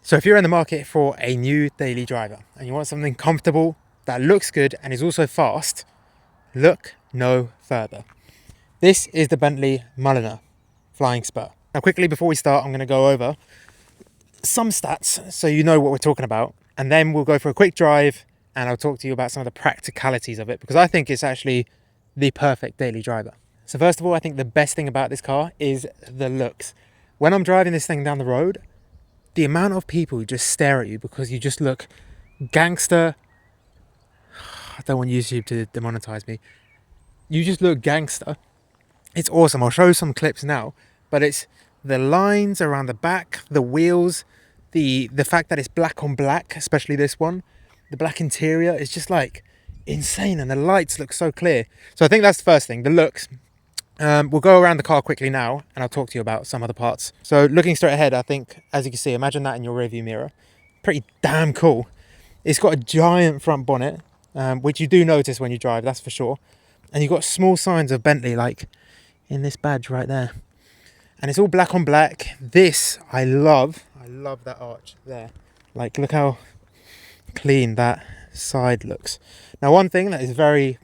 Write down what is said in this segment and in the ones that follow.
So if you're in the market for a new daily driver and you want something comfortable that looks good and is also fast, look no further. This is the Bentley Mulliner Flying Spur. Now quickly before we start, I'm going to go over some stats so you know what we're talking about, and then we'll go for a quick drive and I'll talk to you about some of the practicalities of it, because I think it's actually the perfect daily driver. So first of all, I think the best thing about this car is the looks. When I'm driving this thing down the road, the amount of people who just stare at you because you just look gangster. I don't want YouTube to demonetize me. You just look gangster. It's awesome. I'll show you some clips now, but it's the lines around the back, the wheels, the fact that it's black on black, especially this one, the black interior is just like insane, and the lights look so clear. So I think that's the first thing, the looks. We'll go around the car quickly now and I'll talk to you about some other parts. So looking straight ahead, I think, as you can see, imagine that in your rearview mirror. Pretty damn cool. It's got a giant front bonnet, which you do notice when you drive, that's for sure. And you've got small signs of Bentley, like in this badge right there. And it's all black on black. This, I love that arch there. Like, look how clean that side looks. Now, one thing that is very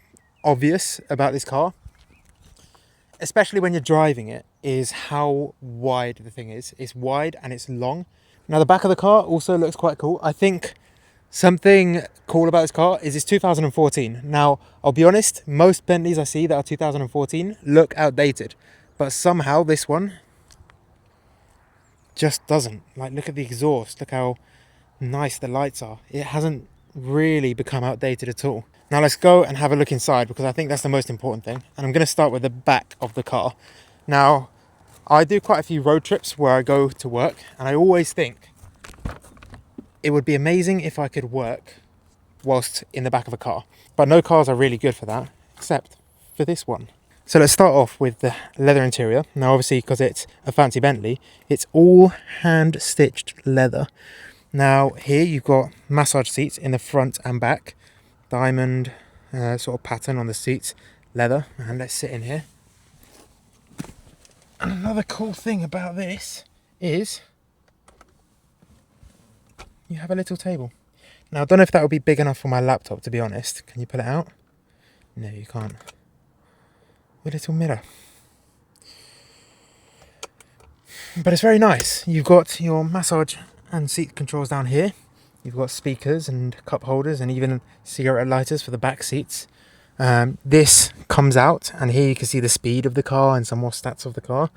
obvious about this car, especially when you're driving it, is how wide the thing is. It's wide and it's long. Now the back of the car also looks quite cool. I think something cool about this car is it's 2014. Now I'll be honest, most Bentleys I see that are 2014 look outdated, but somehow this one just doesn't. Like, look at the exhaust, look how nice the lights are. It hasn't really become outdated at all. Now let's go and have a look inside, because I think that's the most important thing. And I'm going to start with the back of the car. Now, I do quite a few road trips where I go to work, and I always think it would be amazing if I could work whilst in the back of a car. But no cars are really good for that, except for this one. So let's start off with the leather interior. Now obviously, because it's a fancy Bentley, it's all hand-stitched leather. Now here you've got massage seats in the front and back. Diamond sort of pattern on the seats, leather. And let's sit in here. And another cool thing about this is you have a little table. Now I don't know if that would be big enough for my laptop, to be honest. Can you pull it out? No, you can't. With a little mirror. But it's very nice. You've got your massage and seat controls down here. You've got speakers and cup holders and even cigarette lighters for the back seats. This comes out, and here you can see the speed of the car and some more stats of the car.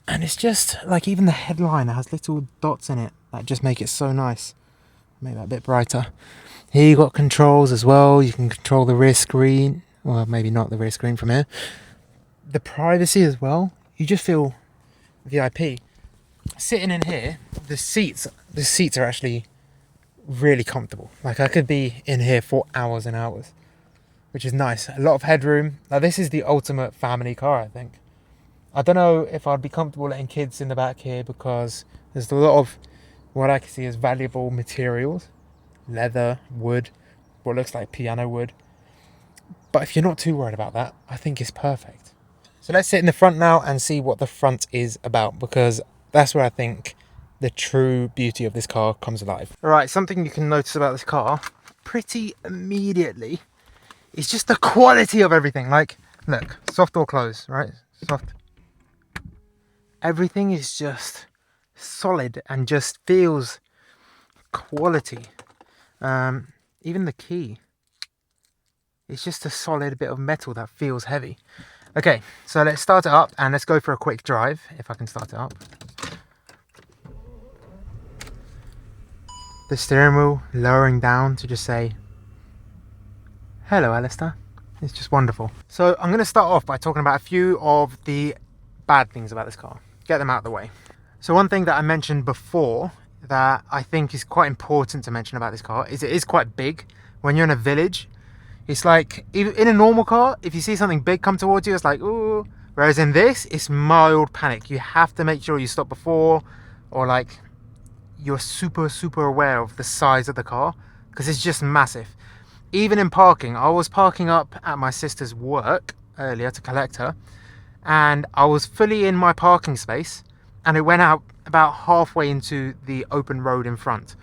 And it's just like, even the headliner has little dots in it that just make it so nice. Make that a bit brighter. Here you've got controls as well. You can control the rear screen. Well, maybe not the rear screen from here. The privacy as well. You just feel VIP. Sitting in here, the seats are actually really comfortable. Like, I could be in here for hours and hours, which is nice. A lot of headroom. Now this is the ultimate family car, I think. I don't know if I'd be comfortable letting kids in the back here, because there's a lot of what I can see as valuable materials. Leather, wood, what looks like piano wood. But if you're not too worried about that, I think it's perfect. So let's sit in the front now and see what the front is about, because that's where I think the true beauty of this car comes alive. All right, something you can notice about this car pretty immediately is just the quality of everything. Like, look, soft door close, right? Soft. Everything is just solid and just feels quality. Even the key. It's just a solid bit of metal that feels heavy. Okay, so let's start it up and let's go for a quick drive, if I can start it up. The steering wheel lowering down to just say, hello, Alistair. It's just wonderful. So I'm going to start off by talking about a few of the bad things about this car. Get them out of the way. So one thing that I mentioned before that I think is quite important to mention about this car is it is quite big. When you're in a village, it's like, in a normal car, if you see something big come towards you, it's like, ooh. Whereas in this, it's mild panic. You have to make sure you stop before, or like, you're super aware of the size of the car, because it's just massive. Even in parking, I was parking up at my sister's work earlier to collect her, and I was fully in my parking space, and it went out about halfway into the open road in front.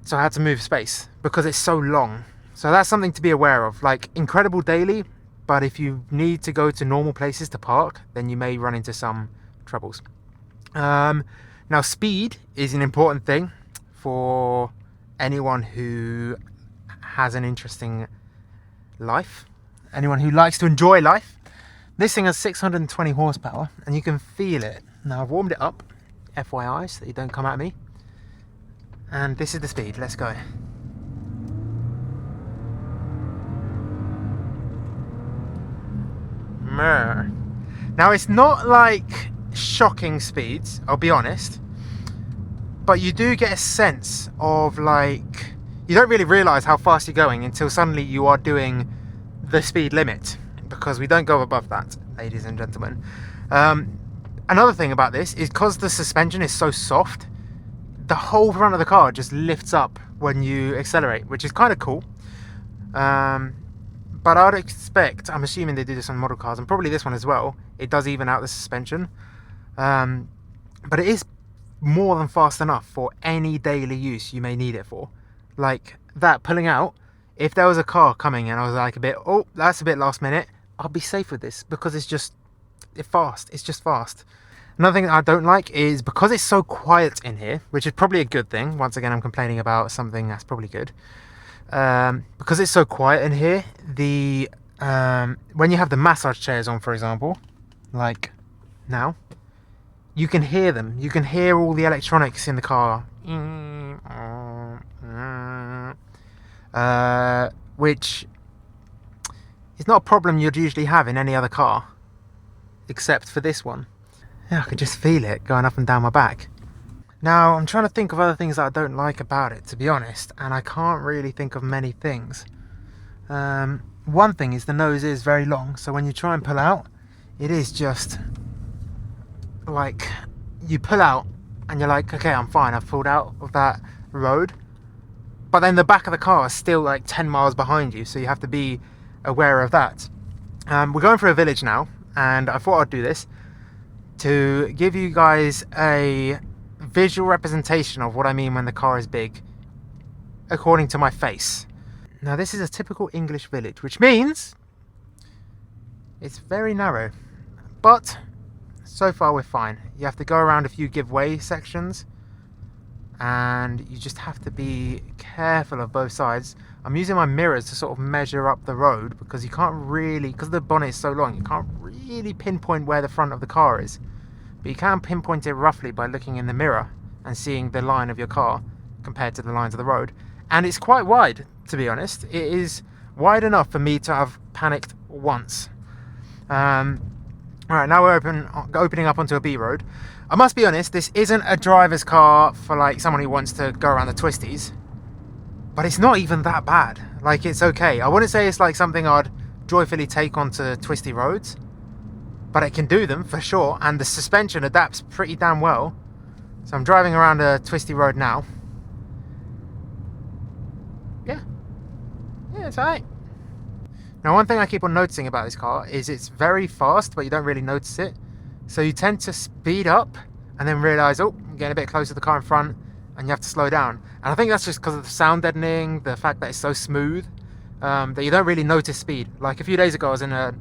So I had to move space because it's so long. So that's something to be aware of. Like, incredible daily, but if you need to go to normal places to park, then you may run into some troubles. Now, speed is an important thing for anyone who has an interesting life, anyone who likes to enjoy life. This thing has 620 horsepower, and you can feel it. Now, I've warmed it up, FYI, so that you don't come at me. And this is the speed. Let's go. Now, it's not like shocking speeds, I'll be honest, but you do get a sense of, like, you don't really realise how fast you're going until suddenly you are doing the speed limit, because we don't go above that, ladies and gentlemen. Another thing about this is because the suspension is so soft, the whole front of the car just lifts up when you accelerate, which is kind of cool. But I'd expect, I'm assuming they do this on model cars, and probably this one as well, it does even out the suspension. But it is more than fast enough for any daily use you may need it for. Like that pulling out, if there was a car coming and I was like oh, that's a bit last minute, I'll be safe with this because it's just fast. It's just fast. Another thing that I don't like is because it's so quiet in here, which is probably a good thing. Once again, I'm complaining about something that's probably good. Because it's so quiet in here, when you have the massage chairs on, for example, like now, you can hear them. You can hear all the electronics in the car, which is not a problem you'd usually have in any other car, except for this one. Yeah, I can just feel it going up and down my back. Now, I'm trying to think of other things that I don't like about it, to be honest, and I can't really think of many things. One thing is the nose is very long, so when you try and pull out, it is just like you pull out and you're like, okay, I'm fine, I've pulled out of that road, but then the back of the car is still like 10 miles behind you, so you have to be aware of that. We're going through a village now, and I thought I'd do this to give you guys a visual representation of what I mean when the car is big, according to my face. Now, this is a typical English village, which means it's very narrow, but so far we're fine. You have to go around a few giveaway sections, and you just have to be careful of both sides. I'm using my mirrors to sort of measure up the road, because you can't really, because the bonnet is so long, you can't really pinpoint where the front of the car is. But you can pinpoint it roughly by looking in the mirror and seeing the line of your car compared to the lines of the road. And it's quite wide, to be honest. It is wide enough for me to have panicked once. Alright, now we're opening up onto a B road. I must be honest, this isn't a driver's car for like someone who wants to go around the twisties. But it's not even that bad. Like, it's okay. I wouldn't say it's like something I'd joyfully take onto twisty roads, but it can do them for sure, and the suspension adapts pretty damn well. So I'm driving around a twisty road now. Yeah, it's alright. Now, one thing I keep on noticing about this car is it's very fast, but you don't really notice it. So you tend to speed up and then realise, oh, I'm getting a bit closer to the car in front, and you have to slow down. And I think that's just because of the sound deadening, the fact that it's so smooth, that you don't really notice speed. Like a few days ago, I was in a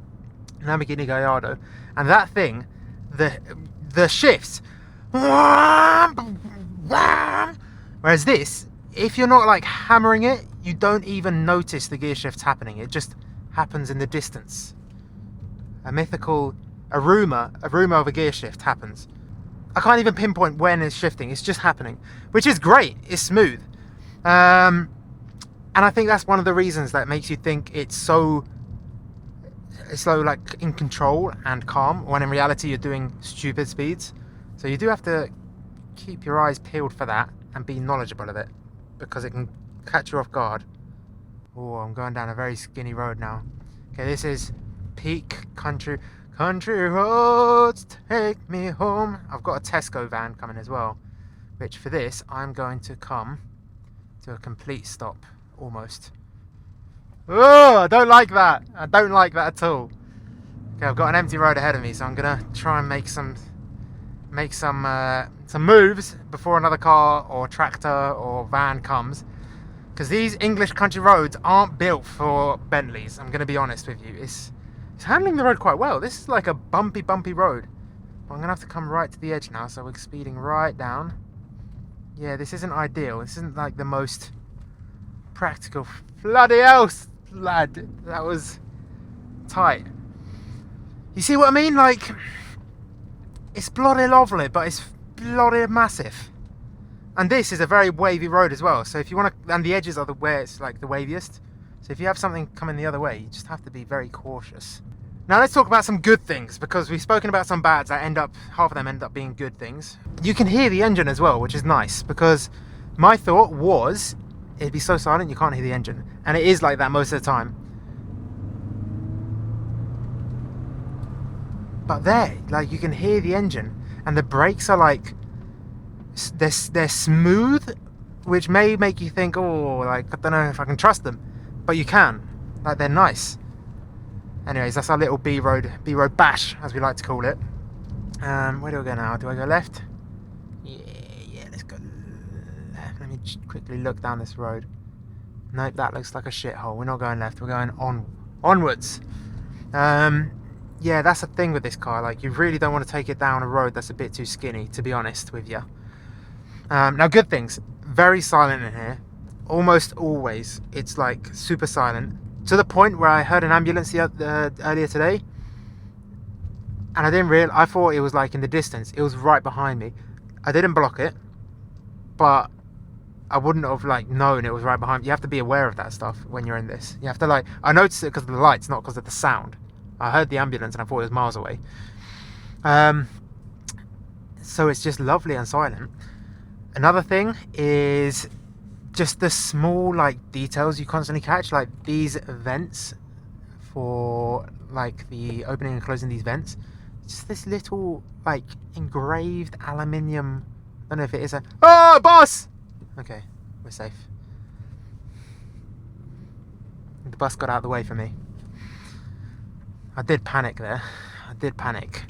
Lamborghini Gallardo, and that thing, the shifts, whereas this, if you're not like hammering it, you don't even notice the gear shifts happening. It just happens in the distance. A rumor of a gear shift happens. I can't even pinpoint when it's shifting. It's just happening, which is great. It's smooth, and I think that's one of the reasons that makes you think it's so like in control and calm, when in reality you're doing stupid speeds. So you do have to keep your eyes peeled for that and be knowledgeable of it, because it can catch you off guard. Oh, I'm going down a very skinny road now. Okay, this is peak country roads, take me home. I've got a Tesco van coming as well, which for this I'm going to come to a complete stop, almost. Oh, I don't like that. I don't like that at all. Okay, I've got an empty road ahead of me, so I'm gonna try and make some make some moves before another car or tractor or van comes, because these English country roads aren't built for Bentleys. I'm going to be honest with you. It's handling the road quite well. This is like a bumpy road. But I'm going to have to come right to the edge now, so we're speeding right down. Yeah, this isn't ideal. This isn't like the most practical. Bloody hell, lad. That was tight. You see what I mean? Like, it's bloody lovely, but it's bloody massive. And this is a very wavy road as well. So if you want to, and the edges are where it's like the waviest. So if you have something coming the other way, you just have to be very cautious. Now let's talk about some good things, because we've spoken about some bads that half of them end up being good things. You can hear the engine as well, which is nice, because my thought was it'd be so silent you can't hear the engine. And it is like that most of the time. But there, like, you can hear the engine, and the brakes are like, they're smooth, which may make you think, oh, like, I don't know if I can trust them, but you can. Like, they're nice. Anyways, that's our little B road bash, as we like to call it. Where do I go now? Do I go left? Yeah, let's go left. Let me just quickly look down this road. Nope, that looks like a shithole. We're not going left. We're going onwards. Yeah, that's the thing with this car. Like, you really don't want to take it down a road that's a bit too skinny, to be honest with you. Now, good things. Very silent in here. Almost always, it's like super silent. To the point where I heard an ambulance earlier today, and I didn't realize. I thought it was like in the distance. It was right behind me. I didn't block it, but I wouldn't have like known it was right behind me. You have to be aware of that stuff when you're in this. You have to like. I noticed it because of the lights, not because of the sound. I heard the ambulance and I thought it was miles away. So it's just lovely and silent. Another thing is just the small like details you constantly catch, like these vents for like the opening and closing these vents. Just this little like engraved aluminium. I don't know if it is a. Oh, boss! Okay, we're safe. The bus got out of the way for me. I did panic there. I did panic.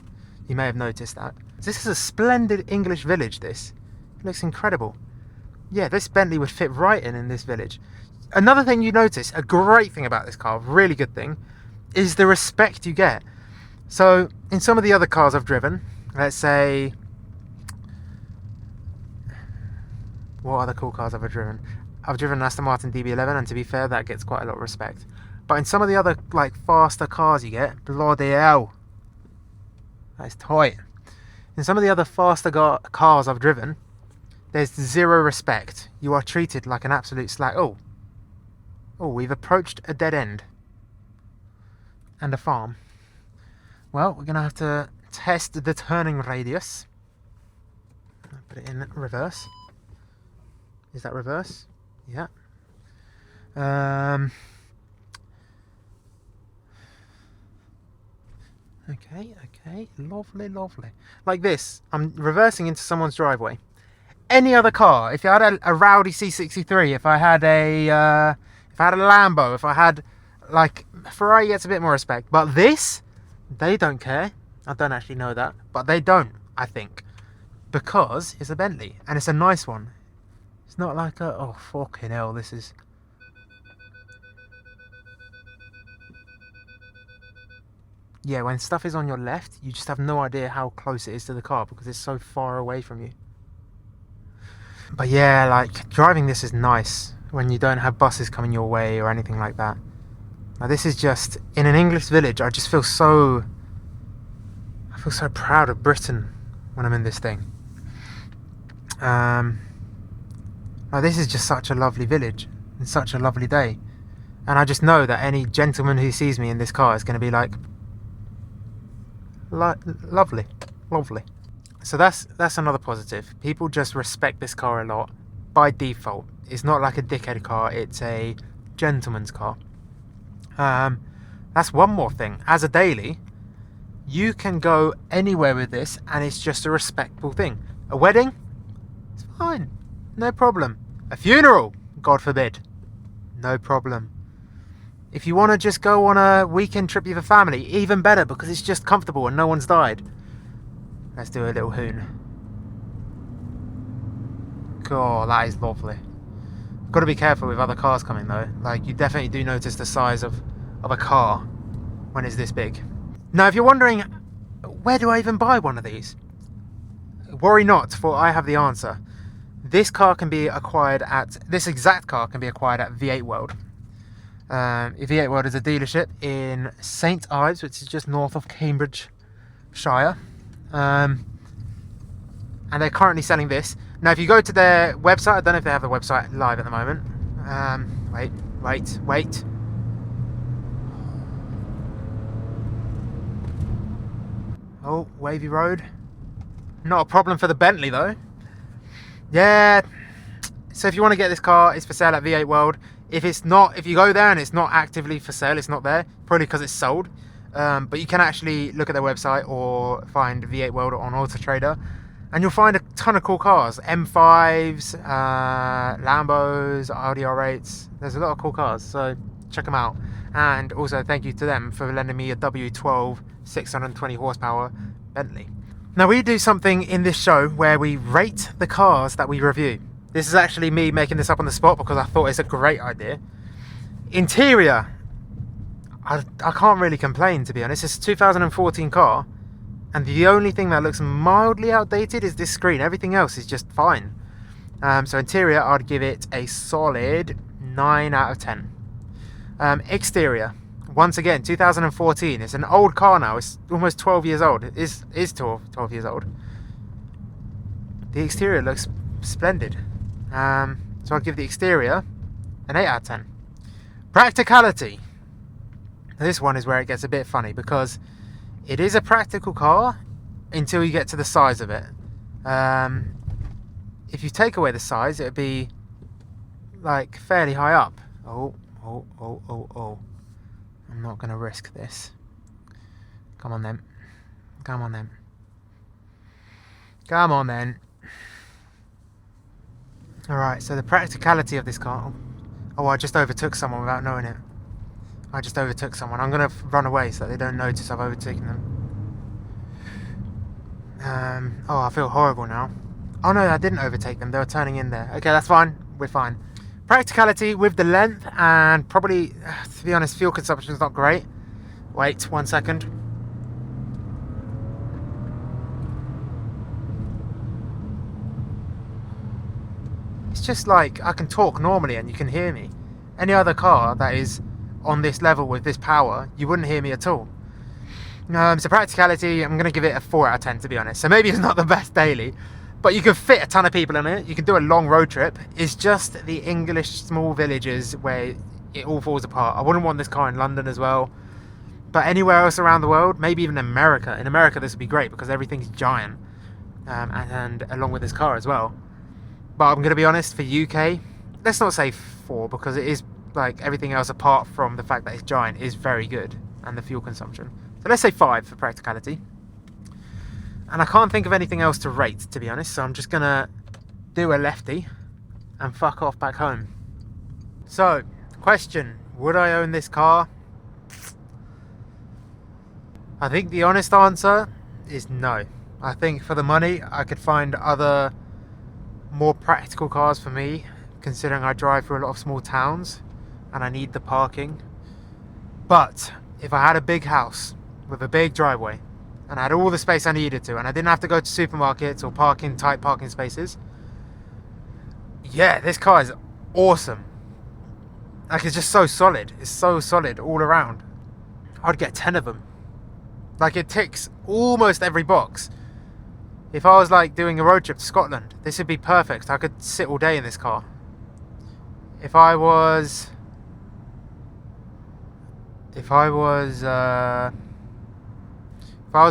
You may have noticed that. This is a splendid English village, this. It looks incredible. Yeah, this Bentley would fit right in this village. Another thing you notice, a great thing about this car, really good thing, is the respect you get. So, in some of the other cars I've driven, let's say... What other cool cars have I driven? I've driven an Aston Martin DB11, and to be fair, that gets quite a lot of respect. But in some of the other like faster cars you get, bloody hell, that's tight. In some of the other faster cars I've driven, there's zero respect. You are treated like an absolute slag. Oh, we've approached a dead end and a farm. Well, we're gonna have to test the turning radius. Put it in reverse. Is that reverse? Yeah. Okay, lovely. Like this, I'm reversing into someone's driveway. Any other car, if I had a Rowdy C63, if I had a Lambo, if I had like Ferrari, gets a bit more respect. But this, they don't care. I don't actually know that, but they don't. I think because it's a Bentley and it's a nice one. It's not like a oh fucking hell. This is. Yeah, when stuff is on your left, you just have no idea how close it is to the car because it's so far away from you. But yeah, like, driving this is nice when you don't have buses coming your way or anything like that. Now this is just, in an English village, I feel so proud of Britain when I'm in this thing. Now this is just such a lovely village and such a lovely day. And I just know that any gentleman who sees me in this car is going to be like, lovely. So that's another positive. People just respect this car a lot by default. It's not like a dickhead car, it's a gentleman's car. That's one more thing. As a daily, you can go anywhere with this and it's just a respectable thing. A wedding? It's fine. No problem. A funeral? God forbid. No problem. If you want to just go on a weekend trip with your family, even better because it's just comfortable and no one's died. Let's do a little hoon. God, that is lovely. Got to be careful with other cars coming though. Like, you definitely do notice the size of a car when it's this big. Now, if you're wondering, where do I even buy one of these? Worry not, for I have the answer. This exact car can be acquired at V8 World. V8 World is a dealership in St Ives, which is just north of Cambridgeshire. And they're currently selling this. Now, if you go to their website, I don't know if they have the website live at the moment. Wait. Oh, wavy road. Not a problem for the Bentley though. Yeah. So if you want to get this car, it's for sale at V8 World. If you go there and it's not actively for sale, it's not there, probably because it's sold. But you can actually look at their website or find V8 World on Auto Trader, and you'll find a ton of cool cars. M5s, Lambos, Audi R8s. There's a lot of cool cars, so check them out. And also thank you to them for lending me a W12 620 horsepower Bentley. Now, we do something in this show where we rate the cars that we review. This is actually me making this up on the spot because I thought it's a great idea. Interior, I can't really complain, to be honest. It's a 2014 car, and the only thing that looks mildly outdated is this screen. Everything else is just fine. So interior, I'd give it a solid 9 out of 10. Exterior, once again, 2014. It's an old car now. It's almost 12 years old. It is 12 years old. The exterior looks splendid. So I'll give the exterior an 8 out of 10. Practicality. This one is where it gets a bit funny, because it is a practical car until you get to the size of it. If you take away the size, it would be like fairly high up. Oh. I'm not going to risk this. Come on then. Alright, so the practicality of this car. Oh, I just overtook someone without knowing it. I'm going to run away so they don't notice I've overtaken them. Oh, I feel horrible now. Oh no, I didn't overtake them. They were turning in there. Okay, that's fine. We're fine. Practicality with the length, and probably, to be honest, fuel consumption is not great. Wait 1 second. It's just like I can talk normally and you can hear me. Any other car that is on this level with this power, you wouldn't hear me at all. So practicality, I'm going to give it a 4 out of 10, to be honest. So maybe it's not the best daily, but you can fit a ton of people in it. You can do a long road trip. It's just the English small villages where it all falls apart. I wouldn't want this car in London as well. But anywhere else around the world, maybe even America. In America, this would be great because everything's giant. And along with this car as well. But I'm going to be honest, for UK, let's not say 4, because it is like everything else apart from the fact that it's giant is very good. And the fuel consumption. So let's say 5 for practicality. And I can't think of anything else to rate, to be honest, so I'm just going to do a lefty and fuck off back home. So, question, would I own this car? I think the honest answer is no. I think for the money, I could find other more practical cars for me, considering I drive through a lot of small towns and I need the parking. But if I had a big house with a big driveway, and I had all the space I needed to, and I didn't have to go to supermarkets or park in tight parking spaces, yeah, this car is awesome. Like, it's just so solid. It's so solid all around. I'd get 10 of them. Like, it ticks almost every box. If I was like doing a road trip to Scotland, this would be perfect. I could sit all day in this car. If I was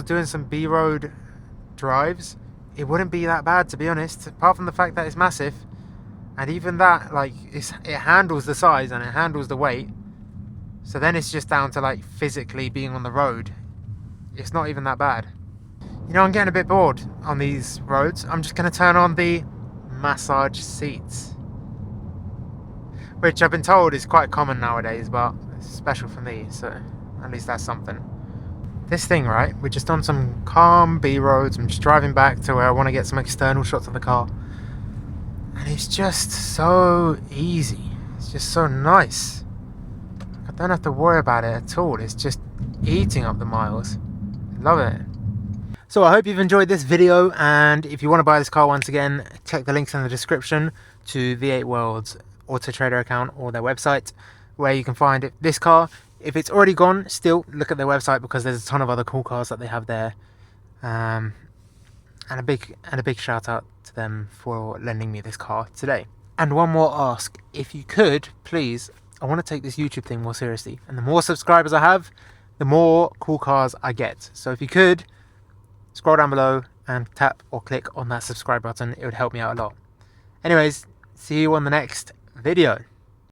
doing some B-road drives, it wouldn't be that bad, to be honest, apart from the fact that it's massive. And even that, like, it handles the size and it handles the weight. So then it's just down to like physically being on the road. It's not even that bad. You know, I'm getting a bit bored on these roads. I'm just going to turn on the massage seats, which I've been told is quite common nowadays, but it's special for me, so at least that's something. this thing, right? We're just on some calm B roads. I'm just driving back to where I want to get some external shots of the car. And it's just so easy. It's just so nice. I don't have to worry about it at all. It's just eating up the miles. Love it. So I hope you've enjoyed this video, and if you want to buy this car, once again, check the links in the description to V8 World's Auto Trader account or their website, where you can find this car. If it's already gone, still look at their website, because there's a ton of other cool cars that they have there. And a big shout out to them for lending me this car today. And one more ask, if you could, please, I want to take this YouTube thing more seriously, and the more subscribers I have, the more cool cars I get. So if you could, scroll down below and tap or click on that subscribe button. It would help me out a lot. Anyways, see you on the next video.